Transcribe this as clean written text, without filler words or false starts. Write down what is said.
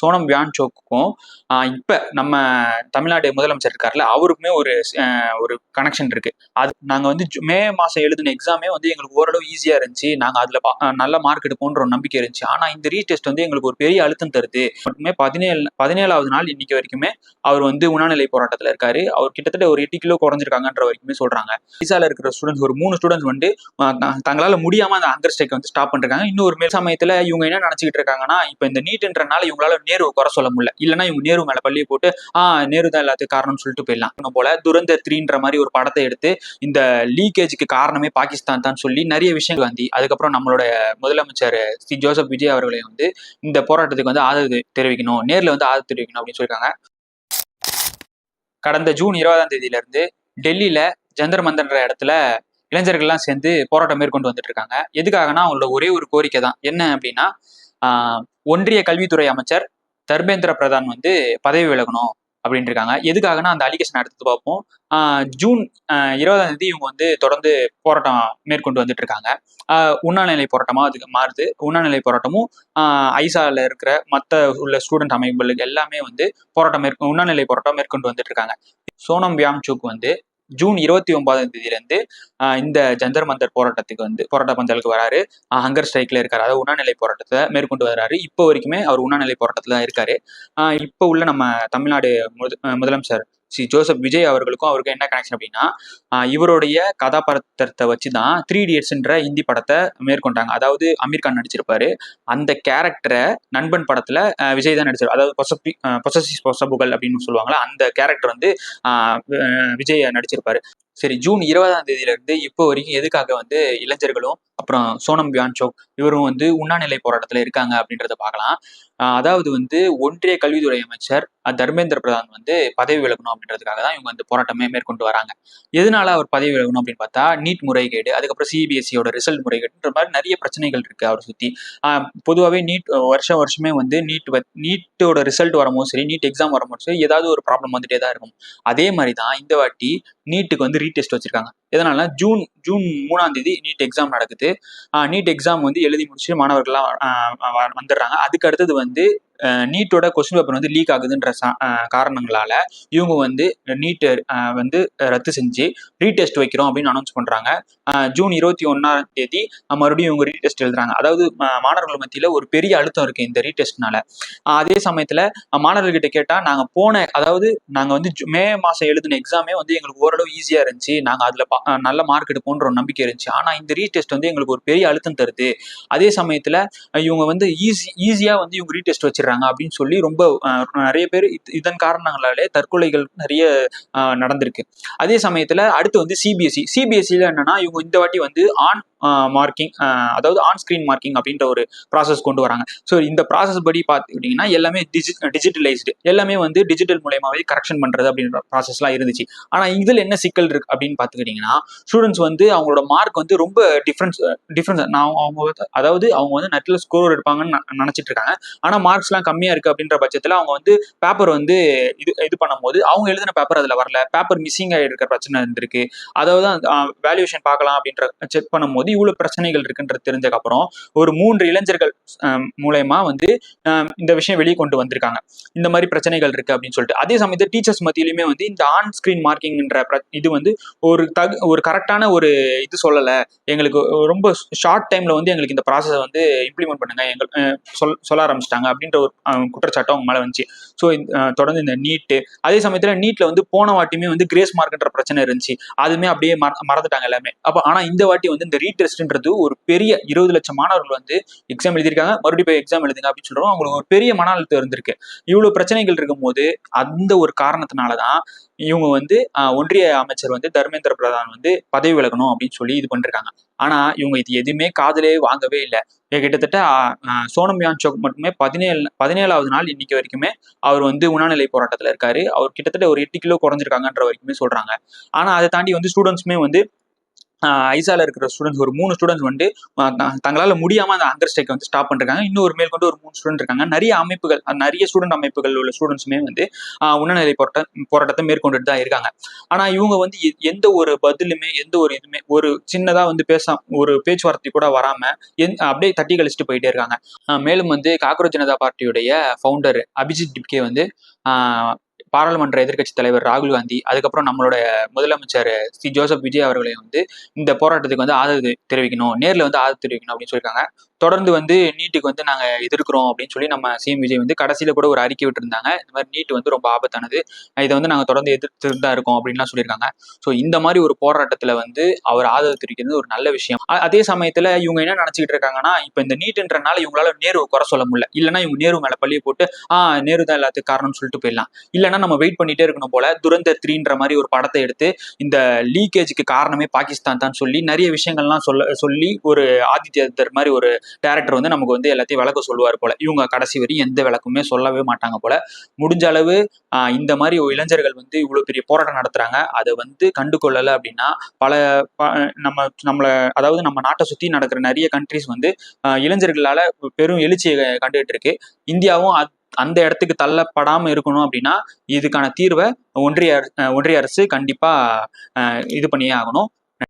சோனம் வியான்சோக்குக்கும் இப்ப நம்ம தமிழ்நாடு முதலமைச்சர் இருக்காருல்ல, அவருக்குமே ஒரு கனெக்ஷன் இருக்கு. அது நாங்க வந்து மே மாசம் எழுதின எக்ஸாமே வந்து எங்களுக்கு ஓரளவு ஈஸியா இருந்துச்சு. நாங்க அதுல நல்ல மார்க் எடுப்போன்ற ஒரு நம்பிக்கை இருந்துச்சு. ஆனா இந்த ரீடெஸ்ட் வந்து எங்களுக்கு ஒரு பெரிய அழுத்தம் தருது. மட்டுமே 17வது நாள் இன்னைக்கு வரைக்குமே அவர் வந்து உண்ணாநிலை போராட்டத்துல இருக்காரு. அவர் கிட்டத்தட்ட ஒரு 8 கிலோ குறைஞ்சிருக்காங்கன்ற வரைக்குமே சொல்றாங்க. விசால இருக்கிற ஸ்டூடெண்ட்ஸ் ஒரு 3 ஸ்டூடெண்ட்ஸ் வந்து தங்களால முடியாம அந்த ஹங்கர் ஸ்ட்ரைக் வந்து ஸ்டாப் பண்றாங்க. இன்னொரு மேல் சமயத்துல இவங்க என்ன நினைச்சுக்கிட்டு இருக்காங்கன்னா, இப்ப இந்த நீட்ன்றனால இவங்களால நேருவை குறை சொல்ல முடியல. இல்லைன்னா இவங்க நேரு மேல பள்ளியை போட்டு நேரு தான் எல்லாத்துக்கும் காரணம்னு சொல்லிட்டு போயிடலாம். போல துரந்தர் 3ன்ற மாதிரி ஒரு படத்தை எடுத்து இந்த லீக்கேஜுக்கு காரணமே பாகிஸ்தான் தான் சொல்லி நிறைய விஷயங்கள் வந்து அதுக்கப்புறம் நம்மளோட முதலமைச்சர் ஸ்ரீ ஜோசப் விஜய் அவர்களை வந்து இந்த போராட்டத்துக்கு வந்து ஆதரவு தெரிவிக்கணும், நேர்ல வந்து ஆதரவு தெரிவிக்கணும் அப்படின்னு சொல்லியிருக்காங்க. கடந்த ஜூன் 20ஆம் தேதியில இருந்து டெல்லியில ஜந்தர் மந்தர்ன்ற இடத்துல இளைஞர்கள்லாம் சேர்ந்து போராட்டம் மேற்கொண்டு வந்துட்டு இருக்காங்க. எதுக்காகனா அவங்களோட ஒரே ஒரு கோரிக்கை தான். என்ன அப்படின்னா, ஒன்றிய கல்வித்துறை அமைச்சர் தர்மேந்திர பிரதான் வந்து பதவி விலகணும் அப்படின்னு இருக்காங்க. எதுக்காகனா அந்த அலிகேஷன் எடுத்து பார்ப்போம். ஜூன் 20ஆம் தேதி இவங்க வந்து தொடர்ந்து போராட்டம் மேற்கொண்டு வந்துட்டு இருக்காங்க. உண்ணாநிலை போராட்டமா அதுக்கு மாறுது. உண்ணாநிலை போராட்டமும் ஐசால இருக்கிற மற்ற உள்ள ஸ்டூடெண்ட் அமைப்புகளுக்கு எல்லாமே வந்து உண்ணாநிலை போராட்டம் மேற்கொண்டு வந்துட்டு இருக்காங்க. சோனம் வியான்சோக் வந்து ஜூன் 29ஆம் தேதியில இருந்து இந்த ஜந்தர் மந்தர் போராட்ட பந்தலுக்கு வராரு. ஹங்கர் ஸ்ட்ரைக்ல இருக்காரு. அதாவது உண்ணாநிலை போராட்டத்தை மேற்கொண்டு வர்றாரு. இப்போ வரைக்குமே அவர் உண்ணாநிலை போராட்டத்துல தான் இருக்காரு. இப்போ உள்ள நம்ம தமிழ்நாடு முதலமைச்சர் ஸ்ரீ ஜோசப் விஜய் அவருக்கு என்ன கனெக்ஷன் அப்படின்னா, இவருடைய கதாபாத்திரத்தை வச்சுதான் 3 Idiotsன்ற ஹிந்தி படத்தை மேற்கொண்டாங்க. அதாவது அமீர் கான் நடிச்சிருப்பாரு. அந்த கேரக்டரை நண்பன் படத்துல விஜய் தான் நடிச்சிருப்பாரு. அதாவது பொசப்புகள் அப்படின்னு சொல்லுவாங்களா, அந்த கேரக்டர் வந்து விஜய் நடிச்சிருப்பாரு. சரி, ஜூன் 20ஆம் தேதியில இருந்து இப்போ வரைக்கும் எதுக்காக வந்து இளைஞர்களும் அப்புறம் சோனம் வியான்சோக் இவரும் வந்து உண்ணாநிலை போராட்டத்துல இருக்காங்க அப்படின்றத பார்க்கலாம். அதாவது வந்து ஒன்றிய கல்வித்துறை அமைச்சர் தர்மேந்திர பிரதான் வந்து பதவி விலகணும் அப்படின்றதுக்காக தான் இவங்க வந்து போராட்டமே மேற்கொண்டு வராங்க. எதனால அவர் பதவி விலகணும் அப்படின்னு பார்த்தா, நீட் முறைகேடு, அதுக்கப்புறம் சிபிஎஸ்சியோட ரிசல்ட் முறைகேடுன்ற மாதிரி நிறைய பிரச்சனைகள் இருக்கு அவரை சுத்தி. பொதுவாகவே நீட் வருஷமே வந்து நீட்டோட ரிசல்ட் வரும்போது சரி, நீட் எக்ஸாம் வரும்போது சரி, ஏதாவது ஒரு ப்ராப்ளம் வந்துட்டே தான் இருக்கும். அதே மாதிரி தான் இந்த வாட்டி நீட்டுக்கு வந்து ரீடெஸ்ட் வச்சிருக்காங்க. எதனால ஜூன் 3ஆம் தேதி நீட் எக்ஸாம் நடக்குது. நீட் எக்ஸாம் வந்து எழுதி முடிச்சு மாணவர்கள்லாம் வந்துடுறாங்க. அதுக்கு அடுத்தது வந்து நீட்டோட கொஸ்டின் பேப்பர் வந்து லீக் ஆகுதுன்ற காரணங்களால இவங்க வந்து நீட் வந்து ரத்து செஞ்சு ரீடெஸ்ட் வைக்கிறோம் அப்படின்னு அனௌன்ஸ் பண்றாங்க. ஜூன் 21ஆம் தேதி மறுபடியும் இவங்க ரீடெஸ்ட் எழுதுறாங்க. அதாவது மாணவர்கள் மத்தியில ஒரு பெரிய அழுத்தம் இருக்கு இந்த ரீடெஸ்ட்னால. அதே சமயத்துல மாணவர்கிட்ட கேட்டா, நாங்க வந்து மே மாசம் எழுதின எக்ஸாமே வந்து எங்களுக்கு ஓரளவு ஈஸியா இருந்துச்சு. நாங்க அதுல நல்ல மார்க் எடுப்போன்ற ஒரு நம்பிக்கை இருந்துச்சு. ஆனா இந்த ரீடெஸ்ட் வந்து எங்களுக்கு ஒரு பெரிய அழுத்தம் தருது. அதே சமயத்துல இவங்க வந்து ஈஸியா வந்து இவங்க ரீடெஸ்ட் வச்சிடறாங்க அப்படின்னு சொல்லி ரொம்ப நிறைய பேர் இதன் காரணங்களாலே தற்கொலைகள் நிறைய நடந்திருக்கு. அதே சமயத்துல அடுத்து வந்து சிபிஎஸ்சில என்னன்னா, இவங்க இந்த வாட்டி வந்து மார்க்கிங், அதாவது ஆன் ஸ்கிரீன் மார்க்கிங் அப்படின்ற ஒரு ப்ராசஸ் கொண்டு வராங்க. ஸோ இந்த ப்ராசஸ் படி பார்த்துக்கிட்டீங்கன்னா எல்லாமே டிஜிட்டலைஸ்டு, எல்லாமே வந்து டிஜிட்டல் மூலயமாவே கரெக்ஷன் பண்றது அப்படின்ற ப்ராசஸ்லாம் இருந்துச்சு. ஆனா இதுல என்ன சிக்கல் இருக்கு அப்படின்னு பார்த்துக்கிட்டீங்கன்னா, ஸ்டூடெண்ட்ஸ் வந்து அவங்களோட மார்க் வந்து ரொம்ப டிஃப்ரென்ஸ் அவங்க வந்து நெட்ல ஸ்கோர் எடுப்பாங்கன்னு நினைச்சிட்டு இருக்காங்க. ஆனா மார்க்ஸ் எல்லாம் கம்மியா இருக்கு அப்படின்ற பட்சத்துல அவங்க வந்து பேப்பர் வந்து இது பண்ணும்போது அவங்க எழுதின பேப்பர் அதுல வரல, பேப்பர் மிஸ்ஸிங் ஆகிருக்கிற பிரச்சனை இருந்திருக்கு. அதாவது வேல்யூவேஷன் பார்க்கலாம் அப்படின்ற செக் பண்ணும்போது இவ்வளவு பிரச்சனைகள் இருக்குன்றது தெரிஞ்சதுக்கு அப்புறம் ஒரு 3 இளைஞர்கள் மூலயமா வந்து இந்த விஷயம் வெளியே கொண்டு வந்திருக்காங்க. இந்த மாதிரி பிரச்சனைகள் இருக்கு அப்படின்னு சொல்லிட்டு. அதே சமயத்தில் டீச்சர்ஸ் மத்தியிலுமே வந்து இந்த ஆன் ஸ்கிரீன் மார்க்கிங்ன்ற இது வந்து ஒரு கரெக்டான ஒரு இது சொல்லலை, எங்களுக்கு ரொம்ப ஷார்ட் டைம்ல வந்து எங்களுக்கு இந்த ப்ராசஸை வந்து இம்ப்ளிமெண்ட் பண்ணுங்க சொல்ல ஆரம்பிச்சிட்டாங்க அப்படின்ற ஒரு குற்றச்சாட்டம் அவங்க மேல வந்துச்சு. ஸோ தொடர்ந்து இந்த நீட்டு, அதே சமயத்துல நீட்ல வந்து போன வாட்டியுமே வந்து கிரேஸ் மார்க்ன்ற பிரச்சனை இருந்துச்சு. அதுமே அப்படியே மறந்துட்டாங்க எல்லாமே. ஆனா இந்த வாட்டி வந்து இந்த ரீடெஸ்ட்ன்றது ஒரு பெரிய 20 லட்சம் மாணவர்கள் வந்து எக்ஸாம் எழுதியிருக்காங்க, மறுபடியும் போய் எக்ஸாம் எழுதுங்க அப்படின்னு சொல்றோம். அவங்களுக்கு ஒரு பெரிய மன அழுத்தம் இருந்திருக்கு. இவ்வளவு பிரச்சனைகள் இருக்கும் போது அந்த ஒரு காரணத்தினாலதான் இவங்க வந்து ஒன்றிய அமைச்சர் வந்து தர்மேந்திர பிரதான் வந்து பதவி விலகணும் அப்படின்னு சொல்லி இது பண்ணிருக்காங்க. ஆனா இவங்க இது எதுவுமே காதலே வாங்கவே இல்லை. கிட்டத்தட்ட சோனம் வியான்சோக் மட்டுமே 17வது நாள் இன்னைக்கு வரைக்குமே அவர் வந்து உண்ணாநிலை போராட்டத்துல இருக்காரு. அவர் கிட்டத்தட்ட ஒரு 8 கிலோ குறைஞ்சிருக்காங்கன்ற வரைக்குமே சொல்றாங்க. ஆனா அதை தாண்டி வந்து ஸ்டூடெண்ட்ஸுமே வந்து ஐசால இருக்கிற ஸ்டூடெண்ட்ஸ் ஒரு 3 ஸ்டூடெண்ட்ஸ் வந்து தங்களால முடியாம அந்த ஹங்கர் ஸ்ட்ரைக்கை வந்து ஸ்டாப் பண்ணிருக்காங்க. இன்னொரு மேற்கொண்டு ஒரு 3 ஸ்டூடெண்ட் இருக்காங்க. நிறைய அமைப்புகள், நிறைய ஸ்டூடெண்ட் அமைப்புகள் உள்ள ஸ்டூடெண்ட்ஸுமே வந்து உண்ணநிலை போராட்டத்தை மேற்கொண்டுட்டு தான் இருக்காங்க. ஆனா இவங்க வந்து எந்த ஒரு பதிலுமே, எந்த ஒரு இதுவுமே, ஒரு சின்னதா வந்து ஒரு பேச்சுவார்த்தை கூட வராம அப்படியே தட்டி கழிச்சுட்டு போயிட்டே இருக்காங்க. மேலும் வந்து காக்ரோச் ஜனதா பார்ட்டியுடைய ஃபவுண்டர் அபிஜித் டிப்கே வந்து பாராளுமன்ற எதிர்க்கட்சி தலைவர் ராகுல் காந்தி, அதுக்கப்புறம் நம்மளோட முதலமைச்சர் ஸ்ரீ ஜோசப் விஜய் அவர்களை வந்து இந்த போராட்டத்துக்கு வந்து ஆதரவு தெரிவிக்கணும், நேரில் வந்து ஆதரவு தெரிவிக்கணும் அப்படின்னு சொல்லியிருக்காங்க. தொடர்ந்து வந்து நீட்டுக்கு வந்து நாங்க எதிர்க்கிறோம் அப்படின்னு சொல்லி நம்ம சிஎம் விஜய் வந்து கடைசியில கூட ஒரு அறிக்கை விட்டுருந்தாங்க. இந்த மாதிரி நீட் வந்து ரொம்ப ஆபத்தானது, இதை வந்து நாங்க தொடர்ந்து எதிர்த்து தான் இருக்கோம் அப்படின்லாம் சொல்லியிருக்காங்க. ஸோ இந்த மாதிரி ஒரு போராட்டத்துல வந்து அவர் ஆதரவு தெரிவிக்கிறது ஒரு நல்ல விஷயம். அதே சமயத்துல இவங்க என்ன நினைச்சுக்கிட்டு இருக்காங்கன்னா, இப்ப இந்த நீட்ன்றனால இவங்களால நேரு குறை சொல்ல முடியல, இல்லைன்னா இவங்க நேரு மேல பள்ளியை போட்டு நேரு தான் எல்லாத்துக்கும் காரணம்னு சொல்லிட்டு போயிடலாம். இல்லைன்னா நம்ம வெயிட் பண்ணிட்டே இருக்கணும் போல துரந்தர் 3ன்ற மாதிரி ஒரு படத்தை எடுத்து இந்த லீக்கேஜுக்கு காரணமே பாகிஸ்தான் தான் சொல்லி நிறைய விஷயங்கள்லாம் சொல்லி ஒரு ஆதித்யர் மாதிரி ஒரு டேரக்டர் வந்து நமக்கு வந்து எல்லாத்தையும் விளக்க சொல்லுவார் போல. இவங்க கடைசி வரையும் எந்த விளக்குமே சொல்லவே மாட்டாங்க போல. முடிஞ்ச அளவு இந்த மாதிரி இளைஞர்கள் வந்து இவ்வளவு பெரிய போராட்டம் நடத்துறாங்க, அதை வந்து கண்டுகொள்ளலை அப்படின்னா பல நம்மளை, அதாவது நம்ம நாட்டை சுத்தி நடக்கிற நிறைய கண்ட்ரிஸ் வந்து இளைஞர்களால பெரும் எழுச்சியை கண்டுகிட்டு இருக்கு. இந்தியாவும் அந்த இடத்துக்கு தள்ளப்படாம இருக்கணும் அப்படின்னா இதுக்கான தீர்வை ஒன்றிய அரசு கண்டிப்பா இது பண்ணியே ஆகணும்.